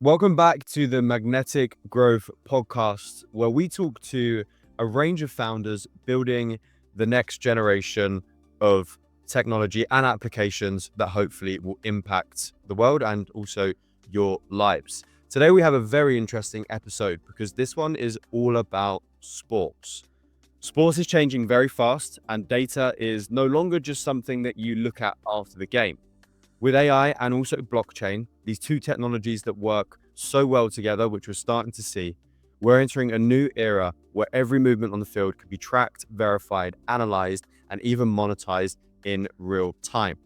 Welcome back to the Magnetic Growth Podcast, where we talk to a range of founders building the next generation of technology and applications that hopefully will impact the world and also your lives. Today, we have a very interesting episode because this one is all about sports. Sports is changing very fast, and data is no longer just something that you look at after the game. With AI and also blockchain, these two technologies that work so well together, which we're starting to see, we're entering a new era where every movement on the field could be tracked, verified, analyzed, and even monetized in real time.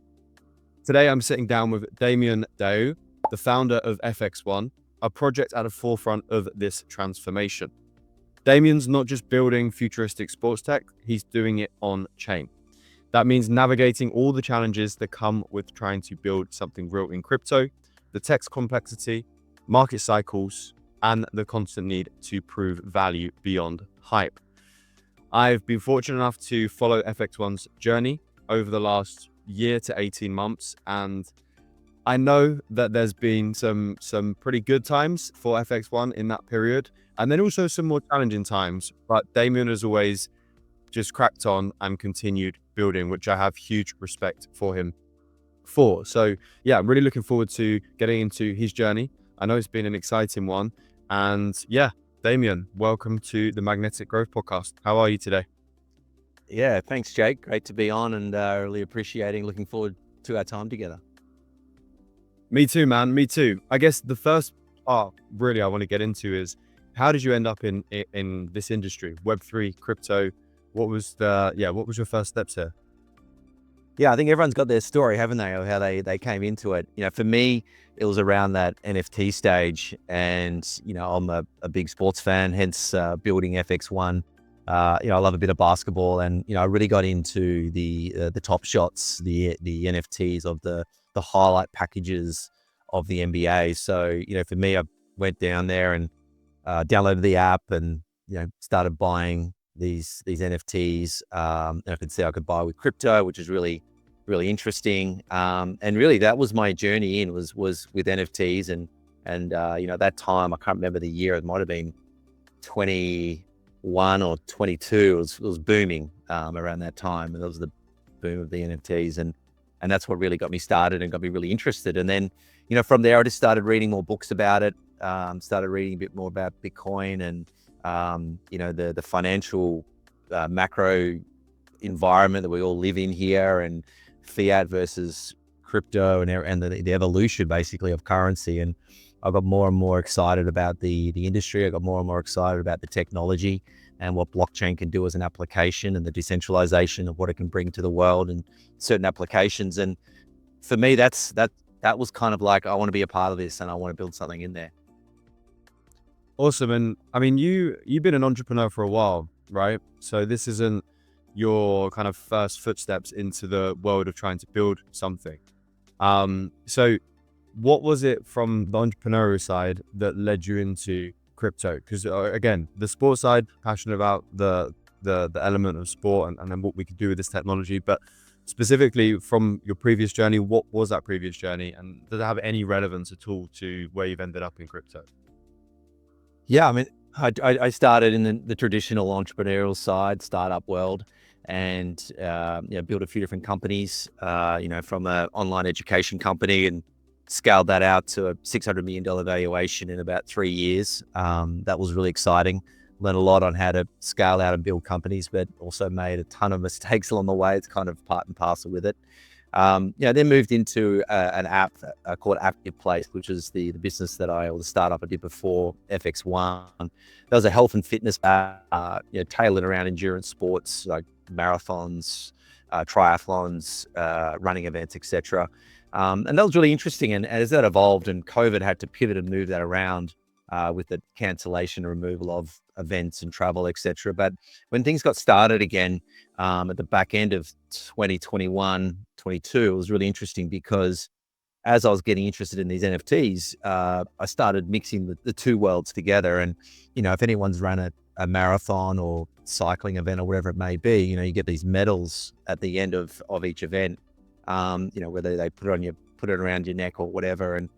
Today, I'm sitting down with Damien Dau, the founder of FX1, a project at the forefront of this transformation. Damian's not just building futuristic sports tech, he's doing it on chain. That means navigating all the challenges that come with trying to build something real in crypto, the tech's complexity, market cycles, and the constant need to prove value beyond hype. I've been fortunate enough to follow FX1's journey over the last year to 18 months, and I know that there's been some pretty good times for FX1 in that period, and then also some more challenging times, but Damien has always just cracked on and continued building, which I have huge respect for him for. So yeah, I'm really looking forward to getting into his journey. I know it's been an exciting one. And yeah, Damien, welcome to the Magnetic Growth Podcast. How are you today? Yeah, thanks, Jake. Great to be on and really looking forward to our time together. Me too, man. Me too. I guess the first part really I want to get into is how did you end up in this industry, Web3, crypto? What was your first steps here? Yeah, I think everyone's got their story, haven't they, of how they came into it. For me, it was around that NFT stage, and I'm a big sports fan, hence building FX1. I love a bit of basketball, and I really got into the top shots, the NFTs of the highlight packages of the NBA. So for me, I went down there and downloaded the app and started buying these NFTs. And I could see I could buy with crypto, which is really interesting. And really that was my journey in was with NFTs and at that time, I can't remember the year, it might have been 21 or 22. It was booming around that time, and that was the boom of the NFTs, and that's what really got me started and got me really interested. And then from there I just started reading more books about it, started reading a bit more about Bitcoin and the financial macro environment that we all live in here, and fiat versus crypto, and the evolution basically of currency. And I got more and more excited about the industry. I got more and more excited about the technology and what blockchain can do as an application, and the decentralization of what it can bring to the world and certain applications. And for me, that was kind of like, I want to be a part of this and I want to build something in there. Awesome. And I mean, you've been an entrepreneur for a while, right? So this isn't your kind of first footsteps into the world of trying to build something. So what was it from the entrepreneurial side that led you into crypto? Because again, the sports side, passionate about the element of sport and then what we could do with this technology. But specifically from your previous journey, what was that previous journey? And does it have any relevance at all to where you've ended up in crypto? Yeah, I mean, I started in the traditional entrepreneurial side, startup world, and built a few different companies. From an online education company, and scaled that out to a $600 million valuation in about 3 years. That was really exciting. Learned a lot on how to scale out and build companies, but also made a ton of mistakes along the way. It's kind of part and parcel with it. Then moved into an app called Active Place, which is the business or the startup I did before FX1. That was a health and fitness app, tailored around endurance sports like marathons, triathlons, running events, etc. And that was really interesting. And as that evolved and COVID had to pivot and move that around with the cancellation and removal of events and travel, etc. But when things got started again at the back end of 2021, 22, it was really interesting because as I was getting interested in these NFTs, I started mixing the two worlds together. And, if anyone's run a marathon or cycling event or whatever it may be, you get these medals at the end of each event, whether they put it around your neck or whatever. And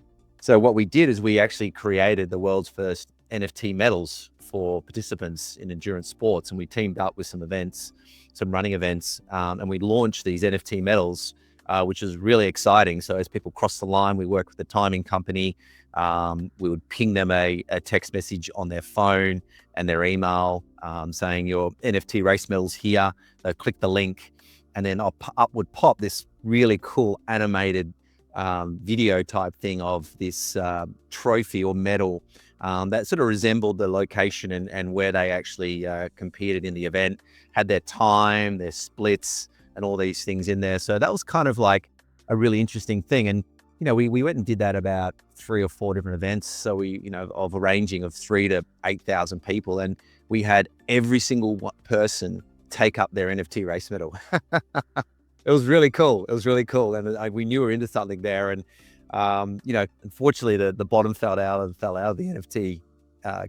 So what we did is we actually created the world's first NFT medals for participants in endurance sports, and we teamed up with some events, some running events, and we launched these NFT medals, which is really exciting. So as people cross the line, we work with the timing company. We would ping them a text message on their phone and their email, saying your NFT race medals here. They click the link, and then up would pop this really cool animated video type thing of this trophy or medal that sort of resembled the location and where they actually competed in the event, had their time, their splits, and all these things in there. So that was kind of like a really interesting thing. And, we went and did that about 3 or 4 different events. So we, of a ranging of 3,000 to 8,000 people. And we had every single person take up their NFT race medal. It was really cool. It was really cool. And we knew we were into something there. And, unfortunately the bottom fell out of the NFT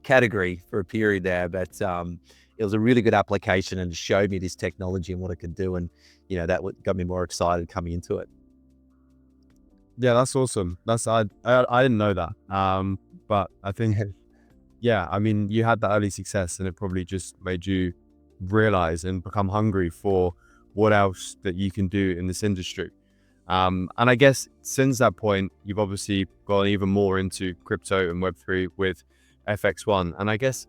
category for a period there. But it was a really good application and showed me this technology and what it could do. And, that got me more excited coming into it. Yeah, that's awesome. I didn't know that. But I think, yeah, I mean, you had that early success and it probably just made you realize and become hungry for what else that you can do in this industry. And I guess since that point, you've obviously gone even more into crypto and Web3 with FX1. And I guess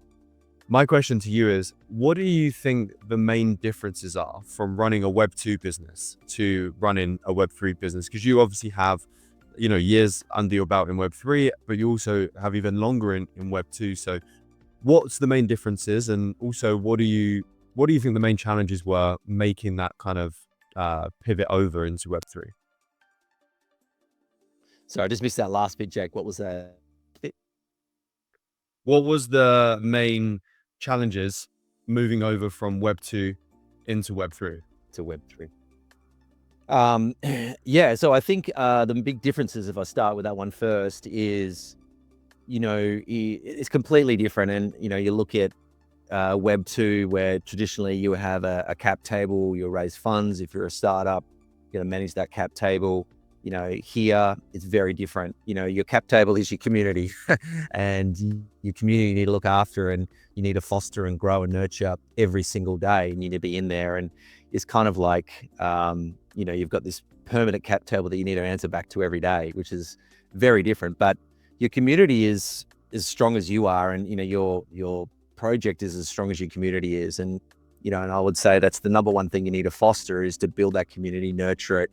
my question to you is, what do you think the main differences are from running a Web2 business to running a Web3 business? Because you obviously have, years under your belt in Web3, but you also have even longer in Web2. So what's the main differences? And also, what do you think the main challenges were making that kind of pivot over into Web3? Sorry, I just missed that last bit, Jake. What was that? What was the main challenges moving over from Web2 into Web3? To Web3. Yeah, so I think the big differences, if I start with that one first, is, it's completely different. And, you look at Web2, where traditionally you have a cap table, you'll raise funds. If you're a startup, you're going to manage that cap table. Here it's very different. Your cap table is your community and your community you need to look after, and you need to foster and grow and nurture every single day. You need to be in there. And it's kind of like, you've got this permanent cap table that you need to answer back to every day, which is very different. But your community is as strong as you are, and, your project is as strong as your community is. And, and I would say that's the number one thing you need to foster, is to build that community, nurture it.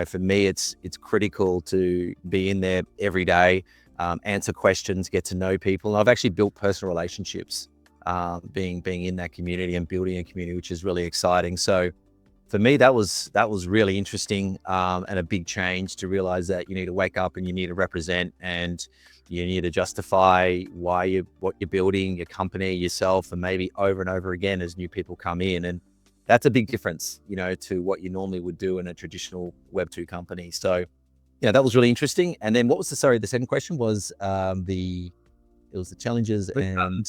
For me, it's critical to be in there every day, answer questions, get to know people. And I've actually built personal relationships, being in that community and building a community, which is really exciting. So for me, that was really interesting, and a big change to realize that you need to wake up and you need to represent, and you need to justify what you're building, your company, yourself, and maybe over and over again as new people come in. And that's a big difference, to what you normally would do in a traditional Web2 company. So, that was really interesting. And then what was the second question was, it was the challenges and.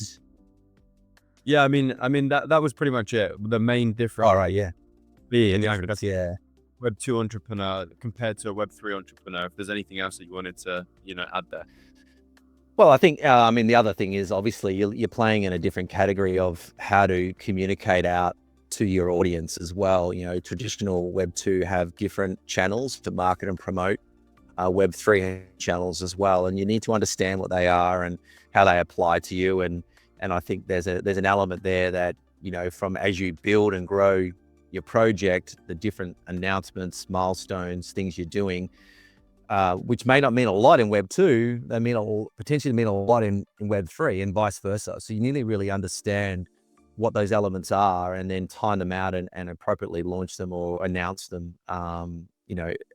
Yeah, I mean that was pretty much it. The main difference. All right. Yeah. Being Yeah. Web2 entrepreneur compared to a Web3 entrepreneur. If there's anything else that you wanted to, add there. Well, I think, the other thing is obviously you're playing in a different category of how to communicate out to your audience as well. Traditional Web2 have different channels to market and promote, Web3 channels as well. And you need to understand what they are and how they apply to you. And I think there's an element there that, from as you build and grow your project, the different announcements, milestones, things you're doing, which may not mean a lot in Web2, they potentially mean a lot in Web3 and vice versa. So you need to really understand what those elements are and then time them out and appropriately launch them or announce them,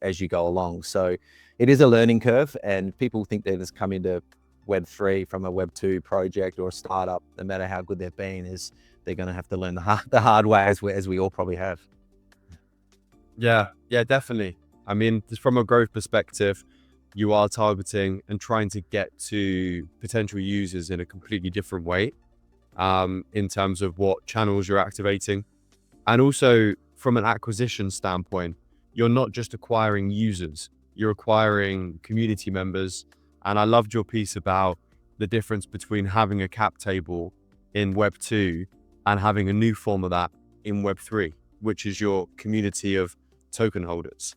as you go along. So it is a learning curve, and people think they just come into Web3 from a Web2 project or a startup, no matter how good they've been, is they're going to have to learn the hard way, as we all probably have. Yeah, definitely. I mean, just from a growth perspective, you are targeting and trying to get to potential users in a completely different way, in terms of what channels you're activating. And also from an acquisition standpoint, you're not just acquiring users, you're acquiring community members And I loved your piece about the difference between having a cap table in Web2 and having a new form of that in Web3, which is your community of token holders.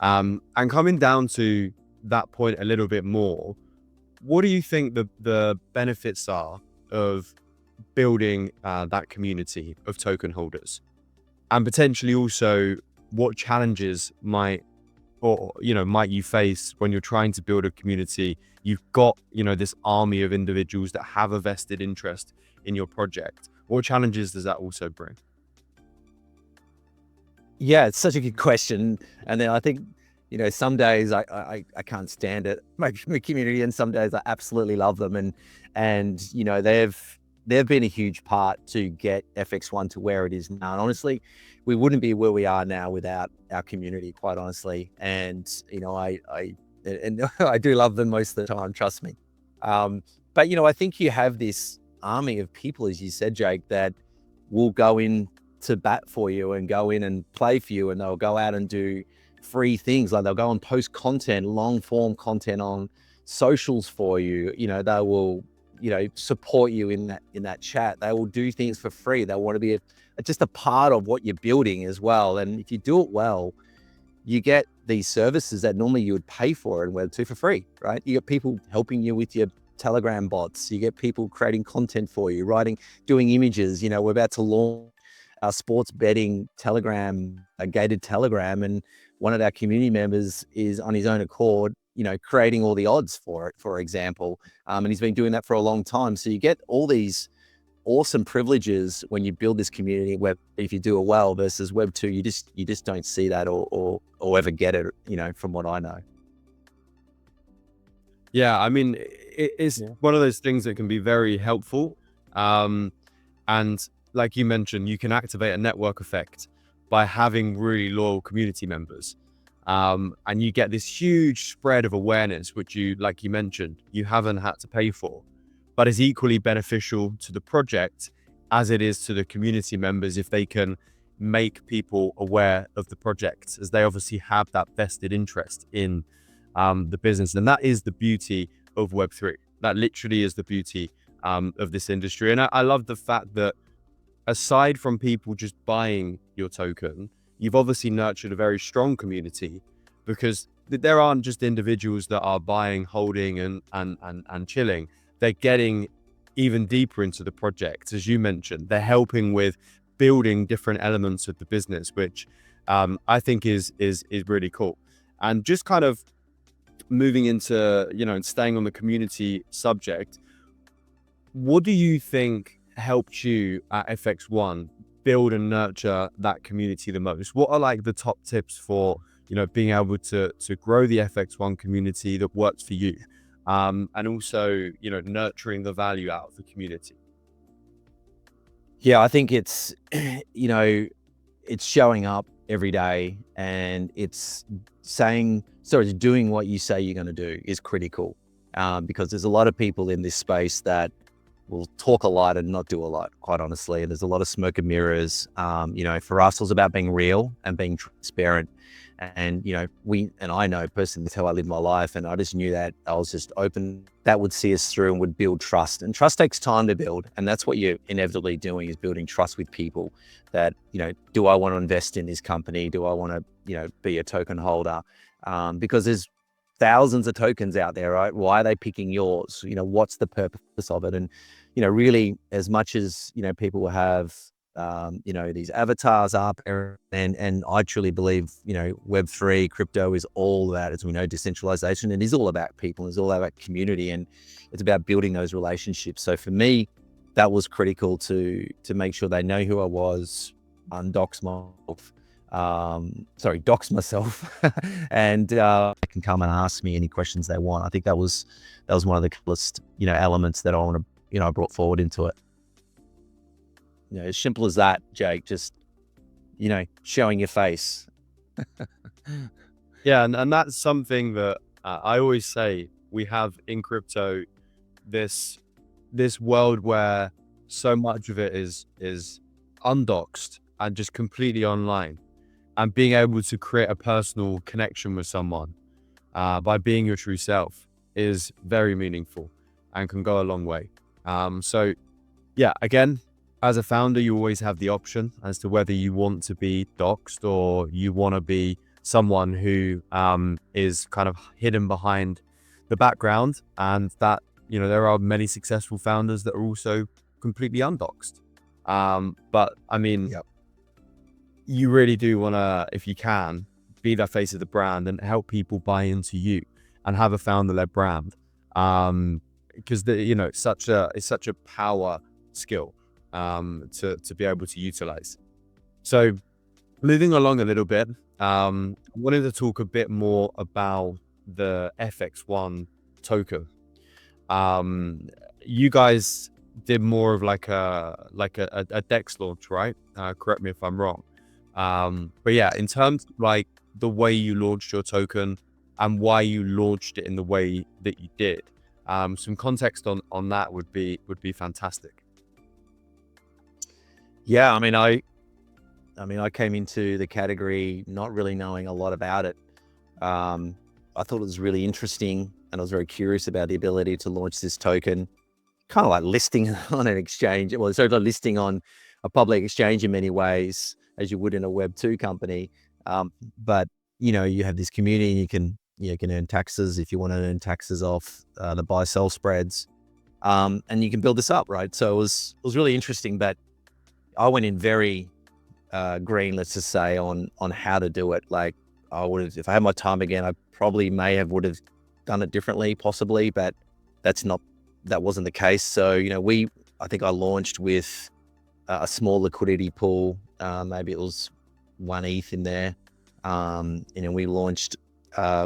And coming down to that point a little bit more, what do you think the benefits are of building that community of token holders? And potentially also what challenges might you face when you're trying to build a community? You've got, this army of individuals that have a vested interest in your project. What challenges does that also bring? Yeah, it's such a good question. And then I think, some days I can't stand it, my community, and some days I absolutely love them. And they've been a huge part to get FX1 to where it is now. And honestly, we wouldn't be where we are now without our community, quite honestly. And, I do love them most of the time, trust me. But, I think you have this army of people, as you said, Jake, that will go in to bat for you and go in and play for you, and they'll go out and do free things. Like they'll go and post content, long form content on socials for you. They will, support you in that chat. They will do things for free. They want to be just a part of what you're building as well. And if you do it well, you get these services that normally you would pay for in Web2 for free, right? You get people helping you with your Telegram bots. You get people creating content for you, doing images. We're about to launch our sports betting Telegram, a gated Telegram, and one of our community members is on his own accord, creating all the odds for it, for example. And he's been doing that for a long time. So you get all these awesome privileges when you build this community web, if you do it well, versus Web2, you just don't see that or ever get it, from what I know. Yeah, I mean, it's one of those things that can be very helpful. And like you mentioned, you can activate a network effect by having really loyal community members. And you get this huge spread of awareness, which like you mentioned, you haven't had to pay for, but is equally beneficial to the project as it is to the community members if they can make people aware of the project, as they obviously have that vested interest in the business. And that is the beauty of Web3. That literally is the beauty of this industry. And I love the fact that aside from people just buying your token, you've obviously nurtured a very strong community, because there aren't just individuals that are buying, holding, and chilling. They're getting even deeper into the project. As you mentioned, they're helping with building different elements of the business, which I think is really cool. And just kind of moving into, and staying on the community subject, what do you think helped you at FX1 build and nurture that community the most? What are like the top tips for, being able to grow the FX1 community that works for you? And also, nurturing the value out of the community? Yeah, I think it's, it's showing up every day, and it's doing what you say you're going to do is critical, because there's a lot of people in this space that will talk a lot and not do a lot, quite honestly. And there's a lot of smoke and mirrors. For us, it was about being real and being transparent. And, I know personally that's how I live my life. And I just knew that I was just open, that would see us through and would build trust. And trust takes time to build. And that's what you're inevitably doing, is building trust with people that, do I want to invest in this company? Do I want to, be a token holder? Because there's thousands of tokens out there, right? Why are they picking yours? What's the purpose of it? And, really, as much as, people have, these avatars up, and I truly believe, Web3 crypto is all about, as we know, decentralization. It is all about people. It's all about community, and it's about building those relationships. So for me, that was critical to make sure they know who I was, dox myself, and they can come and ask me any questions they want. I think that was one of the coolest, elements that I want to, I brought forward into it. As simple as that, Jake, just, showing your face. Yeah, and that's something that I always say we have in crypto, this world where so much of it is undoxed and just completely online, and being able to create a personal connection with someone by being your true self is very meaningful and can go a long way. So yeah, again, as a founder, you always have the option as to whether you want to be doxed or you want to be someone who is kind of hidden behind the background, and that, there are many successful founders that are also completely undoxed. But I mean, Yep. you really do want to, if you can, be that face of the brand and help people buy into you and have a founder-led brand. Because it's such a power skill to be able to utilize. So moving along a little bit, I wanted to talk a bit more about the FX1 token. You guys did more of like a DEX launch, right? Correct me if I'm wrong. But yeah, in terms of like the way you launched your token and why you launched it in the way that you did, some context on that would be fantastic. Yeah, I mean, I came into the category not really knowing a lot about it. I thought it was really interesting, and I was very curious about the ability to launch this token, kind of like listing on an exchange. Well, it's sort of listing on a public exchange in many ways, as you would in a Web2 company. But you have this community, and you can earn taxes if you want to earn taxes off the buy-sell spreads, and you can build this up, right? So it was really interesting, but I went in very green, let's just say, on how to do it. Like, I would have, if I had my time again, I probably would have done it differently, possibly, but that wasn't the case. So I think I launched with a small liquidity pool. Maybe it was 1 ETH in there. We launched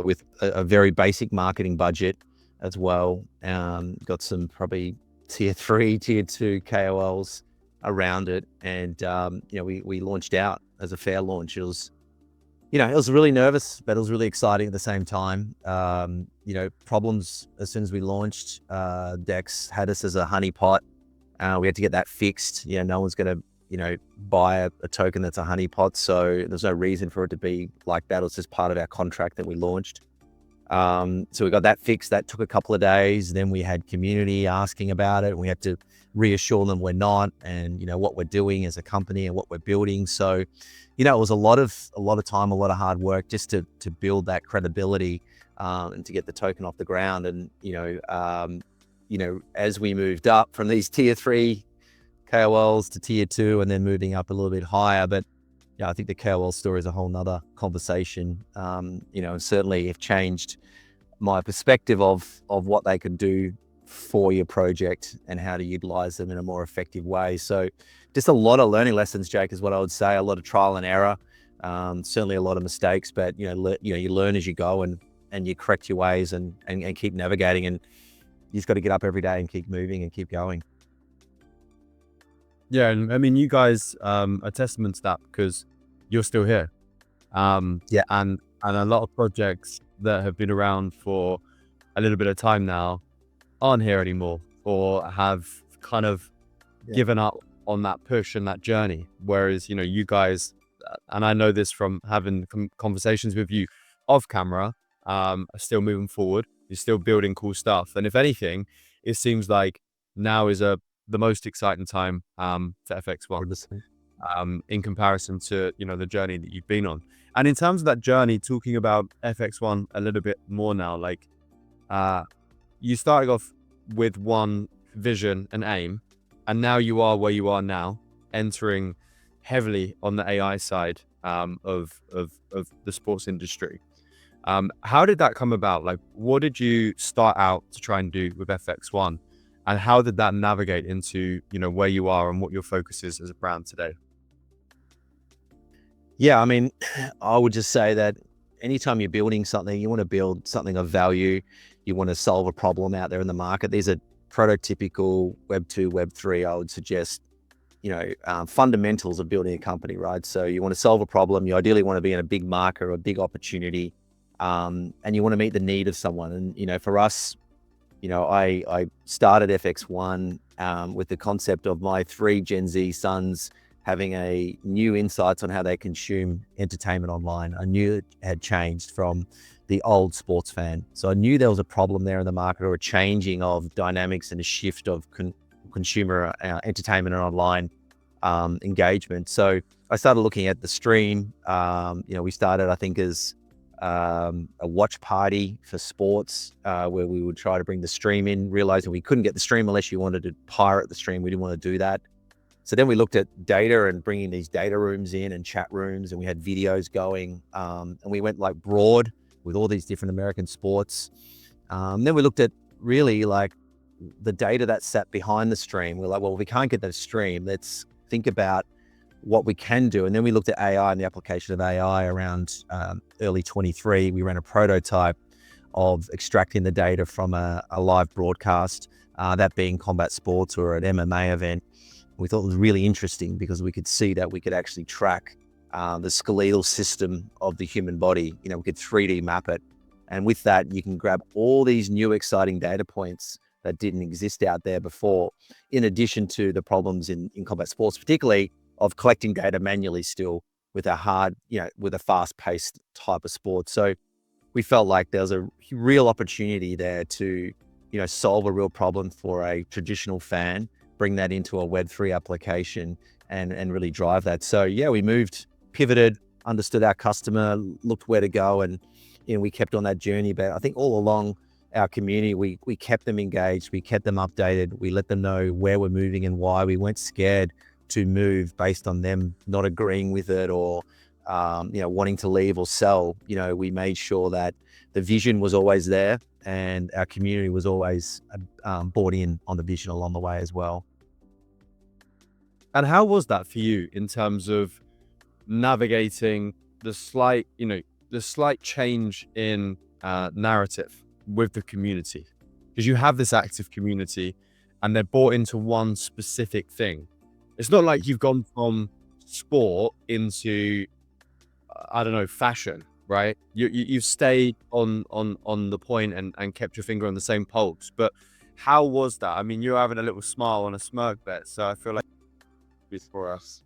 with a very basic marketing budget as well. Got some probably tier 3, tier 2 KOLs around it, and we launched out as a fair launch. It was really nervous, but it was really exciting at the same time. Problems as soon as we launched. Dex had us as a honeypot. We had to get that fixed. No one's going to buy a token that's a honeypot, so there's no reason for it to be like that. It was just part of our contract that we launched. So we got that fixed. That took a couple of days. Then we had community asking about it, and we had to reassure them we're not, and what we're doing as a company and what we're building. So it was a lot of time, a lot of hard work just to build that credibility, and to get the token off the ground. And as we moved up from these tier 3 KOLs to tier 2, and then moving up a little bit higher, but I think the KOL story is a whole nother conversation. And certainly have changed my perspective of what they could do for your project and how to utilize them in a more effective way. So just a lot of learning lessons, Jake, is what I would say. A lot of trial and error, certainly a lot of mistakes, but you learn as you go, and you correct your ways and keep navigating, and you just got to get up every day and keep moving and keep going. Yeah, and I mean, you guys are testament to that, because you're still here. Yeah. And a lot of projects that have been around for a little bit of time now aren't here anymore, or have kind of given up on that push and that journey. Whereas, you guys, and I know this from having conversations with you off camera, are still moving forward. You're still building cool stuff. And if anything, it seems like now is the most exciting time for FX1, in comparison to the journey that you've been on. And in terms of that journey, talking about FX1 a little bit more now, like you started off with one vision and aim, and now you are where you are now, entering heavily on the AI side of the sports industry. How did that come about? Like, what did you start out to try and do with FX1? And how did that navigate into, where you are and what your focus is as a brand today? Yeah, I mean, I would just say that anytime you're building something, you want to build something of value. You want to solve a problem out there in the market. These are prototypical Web2, Web3, I would suggest, fundamentals of building a company, right? So you want to solve a problem. You ideally want to be in a big market or a big opportunity, and you want to meet the need of someone. And, for us, I started FX1 with the concept of my 3 Gen Z sons having a new insights on how they consume entertainment online. I knew it had changed from the old sports fan. So I knew there was a problem there in the market, or a changing of dynamics and a shift of consumer entertainment and online engagement. So I started looking at the stream. We started, I think, as a watch party for sports, where we would try to bring the stream in, realizing we couldn't get the stream unless you wanted to pirate the stream. We didn't want to do that. So then we looked at data and bringing these data rooms in and chat rooms, and we had videos going, and we went like broad with all these different American sports. Then we looked at really like the data that sat behind the stream. We're like, well, if we can't get that stream, let's think about what we can do. And then we looked at AI and the application of AI around early 23. We ran a prototype of extracting the data from a live broadcast, that being combat sports or an MMA event. We thought it was really interesting because we could see that we could actually track the skeletal system of the human body. We could 3D map it. And with that, you can grab all these new exciting data points that didn't exist out there before, in addition to the problems in combat sports, particularly of collecting data manually still with a fast-paced type of sport. So we felt like there was a real opportunity there to, solve a real problem for a traditional fan, bring that into a Web3 application and really drive that. So yeah, we pivoted, understood our customer, looked where to go, and we kept on that journey. But I think all along our community, we kept them engaged, we kept them updated, we let them know where we're moving and why. We weren't scared to move based on them not agreeing with it or wanting to leave or sell. We made sure that the vision was always there, and our community was always bought in on the vision along the way as well. And how was that for you in terms of navigating the slight change in narrative with the community? Because you have this active community and they're bought into one specific thing. It's not like you've gone from sport into, I don't know, fashion, right? You've stayed on the point and kept your finger on the same pulse. But how was that? I mean, you're having a little smile on a smirk there. So I feel like it's for us.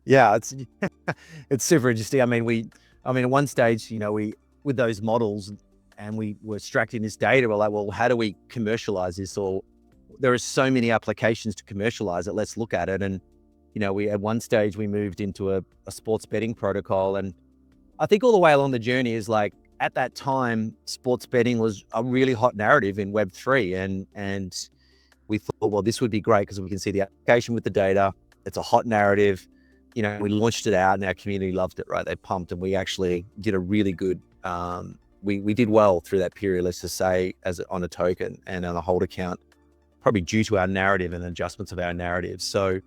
Yeah, it's super interesting. I mean, at one stage, we, with those models, and we were extracting this data, we're like, well, how do we commercialize this? Or there are so many applications to commercialize it. Let's look at it. And, we, at one stage, we moved into a sports betting protocol. And I think all the way along the journey is like, at that time, sports betting was a really hot narrative in Web3. And we thought, well, this would be great because we can see the application with the data. It's a hot narrative. We launched it out and our community loved it, right? They pumped, and we actually did a really good, we did well through that period, let's just say, on a token and on a hold account, probably due to our narrative and adjustments of our narrative. So,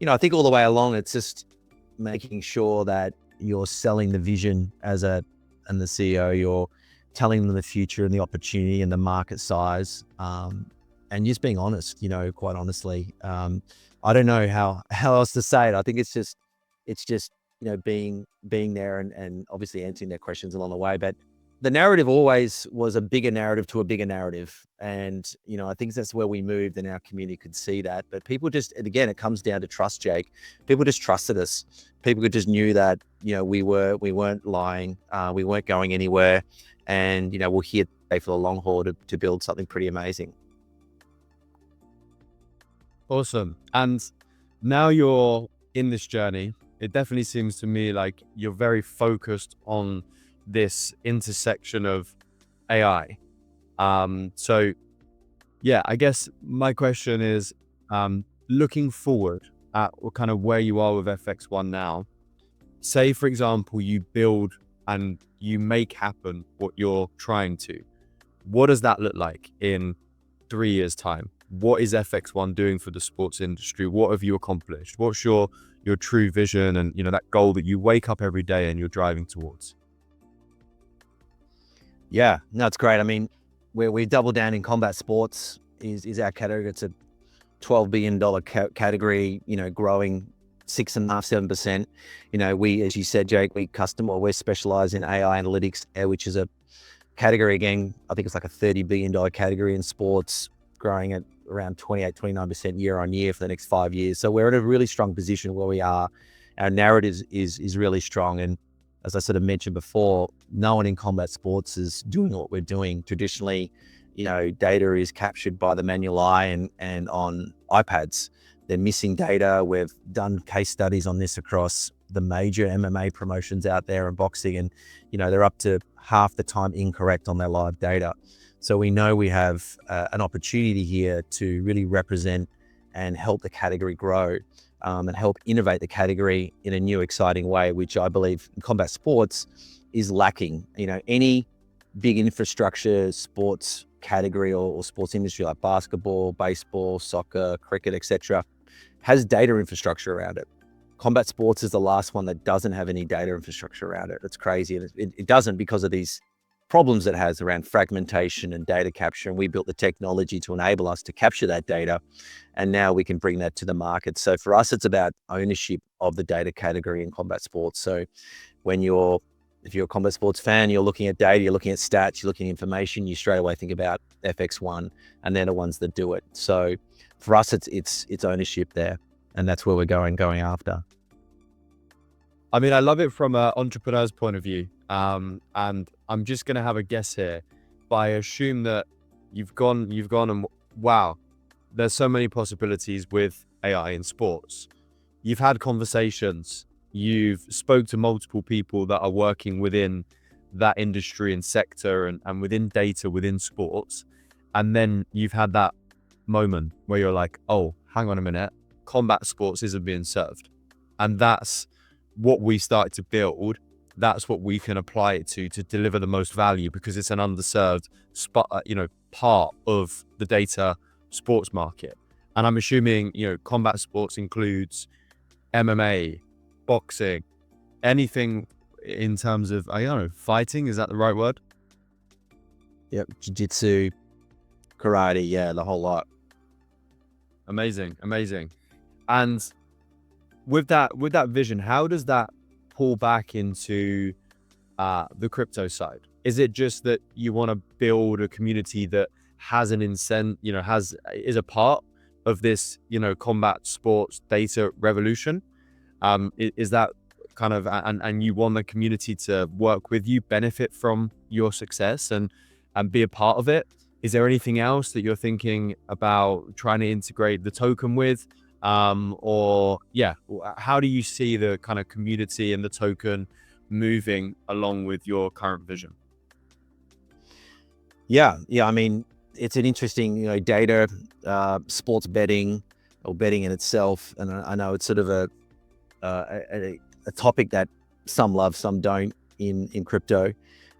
I think all the way along, it's just making sure that you're selling the vision and the CEO, you're telling them the future and the opportunity and the market size, and just being honest, quite honestly. I don't know how else to say it. I think it's just, being there and obviously answering their questions along the way. But the narrative always was a bigger narrative to a bigger narrative. And, I think that's where we moved and our community could see that. But people just, and again, it comes down to trust, Jake. People just trusted us. People just knew that, we weren't lying. We weren't going anywhere. And, we're here for the long haul to build something pretty amazing. Awesome. And now you're in this journey. It definitely seems to me like you're very focused on this intersection of AI. So yeah, I guess my question is, looking forward at kind of where you are with FX1 now, say, for example, you build and you make happen what you're trying to, what does that look like in 3 years' time? What is FX1 doing for the sports industry? What have you accomplished? What's your true vision and, that goal that you wake up every day and you're driving towards? Yeah, no, it's great. I mean, we double down in combat sports is our category. It's a $12 billion category, growing 6.5%, 7%. We, as you said, Jake, we're specialized in AI analytics, which is a category, again, I think it's like a $30 billion category in sports, growing at around 28, 29% year on year for the next 5 years. So we're in a really strong position where we are. Our narrative is really strong. And as I sort of mentioned before, no one in combat sports is doing what we're doing. Traditionally, data is captured by the manual eye and on iPads. They're missing data. We've done case studies on this across the major MMA promotions out there and boxing, and they're up to half the time incorrect on their live data. So we know we have an opportunity here to really represent and help the category grow, and help innovate the category in a new, exciting way, which I believe in combat sports is lacking. Any big infrastructure sports category or sports industry like basketball, baseball, soccer, cricket, etc., has data infrastructure around it. Combat sports is the last one that doesn't have any data infrastructure around it. It's crazy. And it doesn't because of these problems it has around fragmentation and data capture. And we built the technology to enable us to capture that data. And now we can bring that to the market. So for us, it's about ownership of the data category in combat sports. So if you're a combat sports fan, you're looking at data, you're looking at stats, you're looking at information, you straight away think about FX1, and they're the ones that do it. So for us, it's ownership there. And that's where we're going after. I mean, I love it from an entrepreneur's point of view. And I'm just going to have a guess here, but I assume that you've gone and wow, there's so many possibilities with AI in sports. You've had conversations, you've spoke to multiple people that are working within that industry and sector and within data, within sports. And then you've had that moment where you're like, oh, hang on a minute, combat sports isn't being served. And that's what we started to build. That's what we can apply it to deliver the most value, because it's an underserved part of the data sports market. And I'm assuming, combat sports includes MMA, boxing, anything in terms of, I don't know, fighting, is that the right word? Yep. Jiu-jitsu, karate, yeah, the whole lot. Amazing. And with that vision, how does that pull back into the crypto side? Is it just that you want to build a community that has an is a part of this, combat sports data revolution? Is that kind of, and you want the community to work with you, benefit from your success and be a part of it? Is there anything else that you're thinking about trying to integrate the token with? How do you see the kind of community and the token moving along with your current vision? Yeah. I mean, it's an interesting, data, sports betting or betting in itself. And I know it's sort of a topic that some love, some don't in crypto,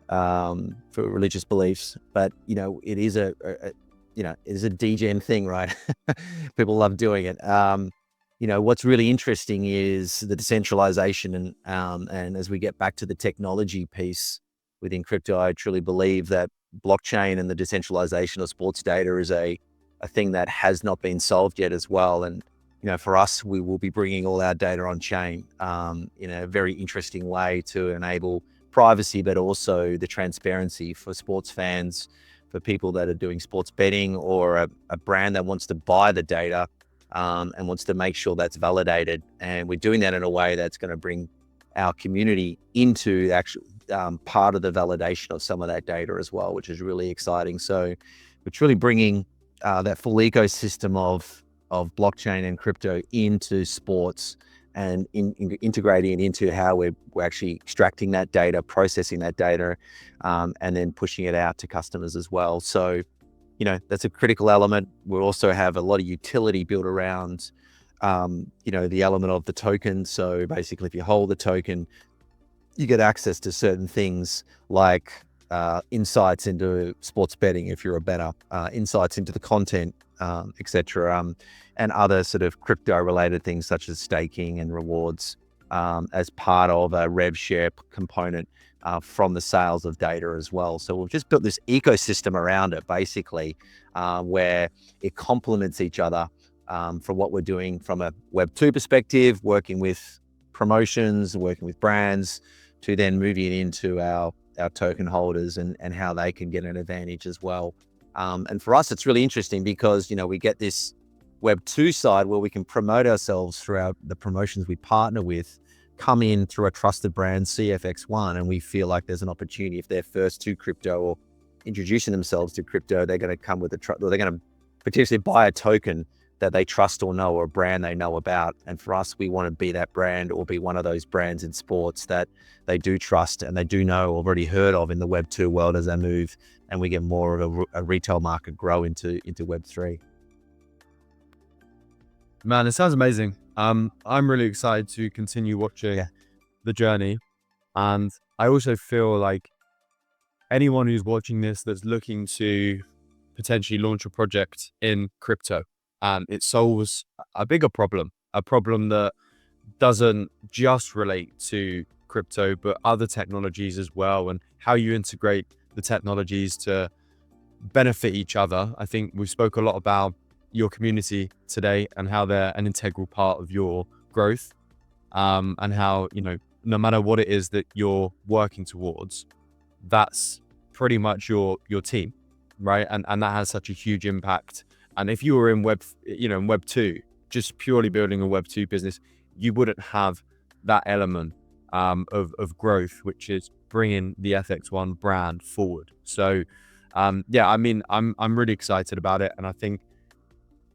for religious beliefs, but it is a degen thing, right? People love doing it. What's really interesting is the decentralization, and as we get back to the technology piece within crypto, I truly believe that blockchain and the decentralization of sports data is a thing that has not been solved yet as well. And for us, we will be bringing all our data on chain in a very interesting way to enable privacy, but also the transparency for sports fans, for people that are doing sports betting, or a brand that wants to buy the data and wants to make sure that's validated. And we're doing that in a way that's going to bring our community into the actual part of the validation of some of that data as well, which is really exciting. So we're truly bringing that full ecosystem of blockchain and crypto into sports, and integrating it into how we're actually extracting that data, processing that data, and then pushing it out to customers as well. So, that's a critical element. We also have a lot of utility built around, the element of the token. So basically, if you hold the token, you get access to certain things like insights into sports betting if you're a bettor, insights into the content, etc., and other sort of crypto related things such as staking and rewards as part of a rev share component from the sales of data as well. So we've just built this ecosystem around it, basically, where it complements each other from what we're doing from a Web2 perspective, working with promotions, working with brands, to then moving it into our token holders and how they can get an advantage as well. And for us, it's really interesting because, we get this Web2 side where we can promote ourselves throughout the promotions we partner with, come in through a trusted brand, CFX1, and we feel like there's an opportunity if they're first to crypto or introducing themselves to crypto, they're going to come with a or they're going to potentially buy a token that they trust or know, or a brand they know about. And for us, we want to be that brand, or be one of those brands in sports that they do trust and they do know, already heard of in the Web2 world as they move, and we get more of a retail market grow into Web3. Man, it sounds amazing. I'm really excited to continue watching the journey. And I also feel like anyone who's watching this that's looking to potentially launch a project in crypto, and it solves a bigger problem, a problem that doesn't just relate to crypto, but other technologies as well, and how you integrate the technologies to benefit each other. I think we spoke a lot about your community today and how they're an integral part of your growth, and how, no matter what it is that you're working towards, that's pretty much your team, right? And that has such a huge impact. And if you were in Web 2, just purely building a Web 2 business, you wouldn't have that element of growth, which is bringing the FX1 brand forward. So yeah, I mean, I'm really excited about it. And I think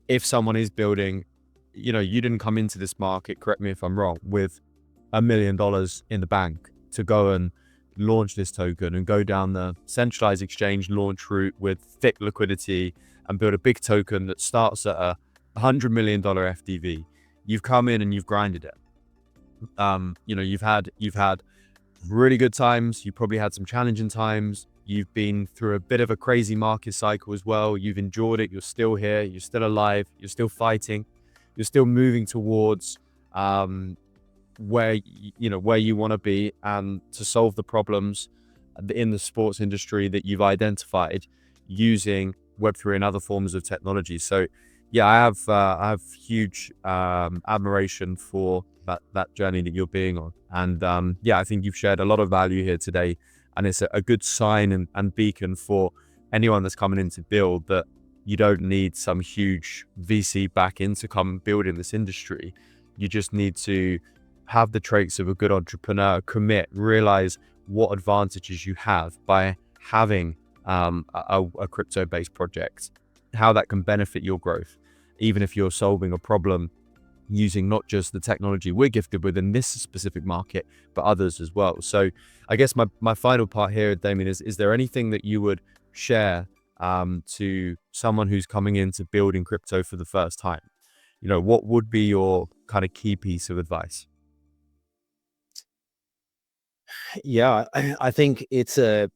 if someone is building, you didn't come into this market, correct me if I'm wrong, with $1 million in the bank to go and launch this token and go down the centralized exchange launch route with thick liquidity and build a big token that starts at a $100 million FDV. You've come in and you've grinded it. You've had really good times. You probably had some challenging times. You've been through a bit of a crazy market cycle as well. You've enjoyed it. You're still here. You're still alive. You're still fighting. You're still moving towards where you want to be, and to solve the problems in the sports industry that you've identified using Web3 and other forms of technology. So yeah, I have huge admiration for that journey that you're being on. And yeah, I think you've shared a lot of value here today, and it's a good sign and beacon for anyone that's coming in to build, that you don't need some huge VC back in to come build in this industry. You just need to have the traits of a good entrepreneur, commit, realize what advantages you have by having a crypto-based project, how that can benefit your growth, even if you're solving a problem using not just the technology we're gifted with in this specific market, but others as well. So I guess my final part here, Damien, is there anything that you would share to someone who's coming into building crypto for the first time? What would be your kind of key piece of advice? Yeah, I think I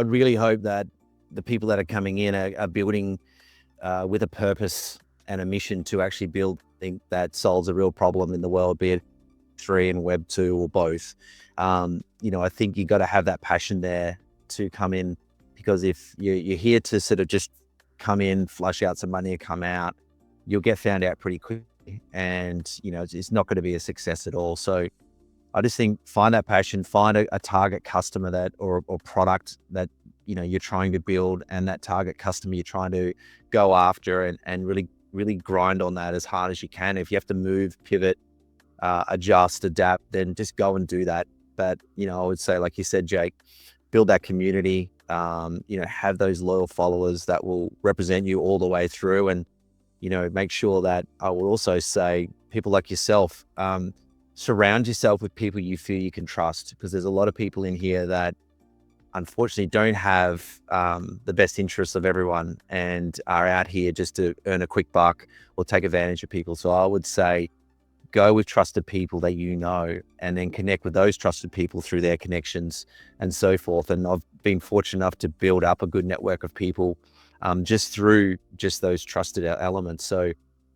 really hope that the people that are coming in are building with a purpose and a mission to actually build something that solves a real problem in the world, be it 3 and Web 2 or both. I think you got to have that passion there to come in, because if you're here to sort of just come in, flush out some money and come out, you'll get found out pretty quickly, and it's not going to be a success at all. So I just think find that passion, find a target customer that or product that you're trying to build, and that target customer you're trying to go after, and really grind on that as hard as you can. If you have to move, pivot, adjust, adapt, then just go and do that. But I would say, like you said, Jake, build that community. Have those loyal followers that will represent you all the way through, and make sure that, I will also say, people like yourself, surround yourself with people you feel you can trust, because there's a lot of people in here that unfortunately don't have the best interests of everyone, and are out here just to earn a quick buck or take advantage of people. So I would say, go with trusted people that and then connect with those trusted people through their connections and so forth. And I've been fortunate enough to build up a good network of people just through those trusted elements. So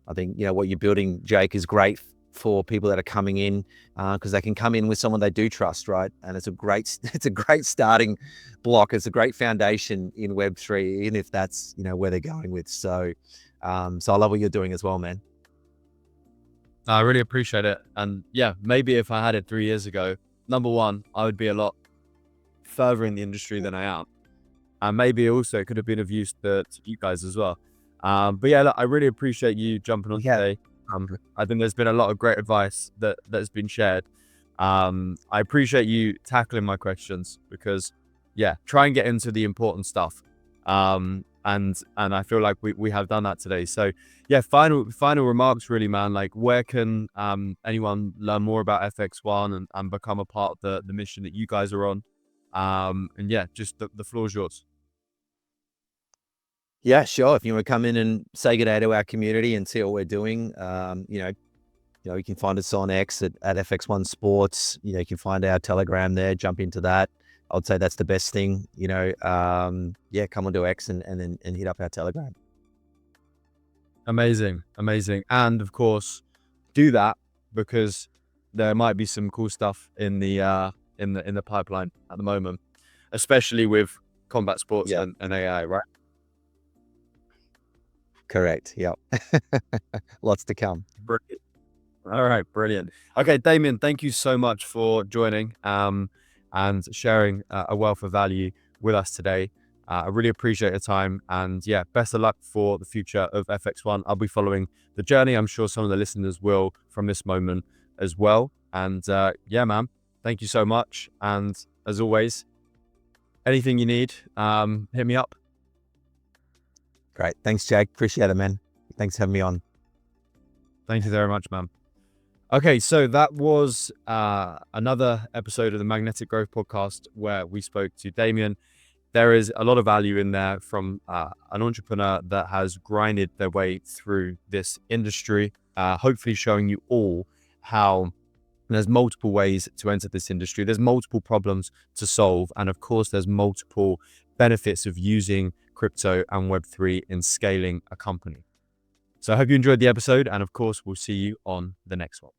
I think what you're building, Jake, is great for people that are coming in, because they can come in with someone they do trust, right? And it's a great starting block. It's a great foundation in Web3, even if that's where they're going with. So I love what you're doing as well, man. I really appreciate it. And yeah, maybe if I had it 3 years ago, number one, I would be a lot further in the industry than I am. And maybe also it could have been of use to you guys as well. But yeah, look, I really appreciate you jumping on today. I think there's been a lot of great advice that's been shared. I appreciate you tackling my questions because, yeah, try and get into the important stuff. And I feel like we have done that today. So yeah, final remarks really, man. Like, where can anyone learn more about FX1 and become a part of the mission that you guys are on? And yeah, just the floor is yours. Yeah, sure. If you want to come in and say good day to our community and see what we're doing, you can find us on X at FX1 Sports. You can find our Telegram there. Jump into that. I would say that's the best thing. Yeah, come onto X and then hit up our Telegram. Amazing. And of course, do that because there might be some cool stuff in the pipeline at the moment, especially with combat sports and AI, right? Correct. Yep. Lots to come. Brilliant. All right, brilliant. Okay, Damien, thank you so much for joining and sharing a wealth of value with us today. I really appreciate your time, and yeah, best of luck for the future of FX1. I'll be following the journey. I'm sure some of the listeners will from this moment as well. And yeah, man, thank you so much. And as always, anything you need, hit me up. Great. Thanks, Jake. Appreciate it, man. Thanks for having me on. Thank you very much, man. Okay, so that was another episode of the Magnetic Growth Podcast where we spoke to Damien. There is a lot of value in there from an entrepreneur that has grinded their way through this industry, hopefully showing you all how there's multiple ways to enter this industry. There's multiple problems to solve. And of course, there's multiple benefits of using crypto and Web3 in scaling a company. So I hope you enjoyed the episode. And of course, we'll see you on the next one.